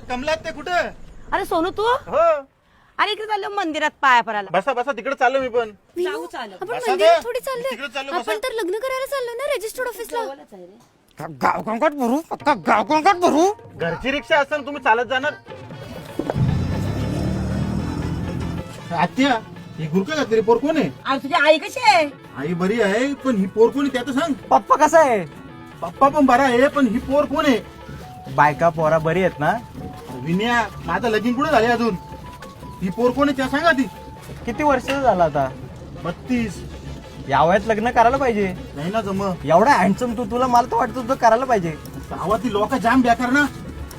कमलात ते कुठं? अरे सोनू तू हो अरे इकडे चाललो मंदिरात पाया परायला. बसा बसा तिकडे चाललो मी पण. जाऊ चालत. आपण बसा मंदिरात गं. थोडी तिकडे चाललो, चाललोय. बसा. आपण तर लग्न करायला चाललो ना रजिस्टर्ड ऑफिसला. गाव कंकाट भरू पक्का गाव कंकाट भरू. घरची रिक्षा असताना तुम्ही चालत जाणार? आत्या ही गुरका घातली पोर कोण आहे? आणि तुझी आई कशी आहे? आई बरी आहे पण ही पोर कोण आहे त्याचं सांग. पप्पा कसा आहे? पप्पा पण बरा आहे पण ही पोर कोण आहे? बायका पोरा बरी आहेत ना? विनया माझं लगीन कुठे झाले अजून? ही पोर कोण आहे त्या सांगा ती. किती वर्ष झालं आता? 32. या वयात लग्न करायला पाहिजे. नाही ना जम एवढा हँडसम तुला मला तर वाटतं तुझं करायला पाहिजे. गावातली लोक जाम बेकार ना.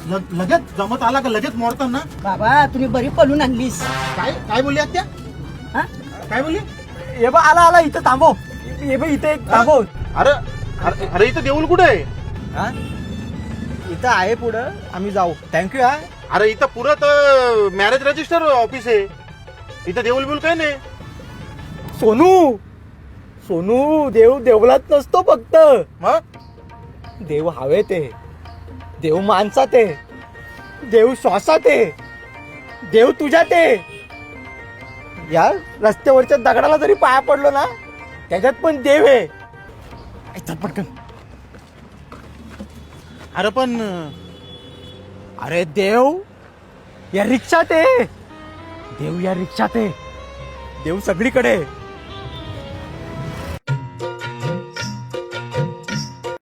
लगेच जमत आला का लगेच मोडतात ना. बाबा तुम्ही बरी पळून आणलीस. काय काय बोलली आत्या? हा? काय बोलली? ये बा आला आला इथं थांबव. ये बा इथे एक थांबव. अरे अरे अरे इथं देऊळ कुठे आहे? हा? इथं आहे पुढं आम्ही जाऊ. थँक्यू हा. अरे इथं पुरत मॅरेज रजिस्टर ऑफिस आहे. इथं देऊळ बिऊल काय नाही. सोनू सोनू देव देवलात नसतो फक्त. मग देव हवेत आहे, देव माणसात आहे, देव श्वासात आहे, देव तुझ्यात आहे. या रस्त्यावरच्या दगडाला जरी पाया पडलो ना त्याच्यात पण देव आहे. चल पटकन. अरे पण अरे देव या रिक्षात आहे, देव या रिक्षात आहे, देव सगळीकडे आहे.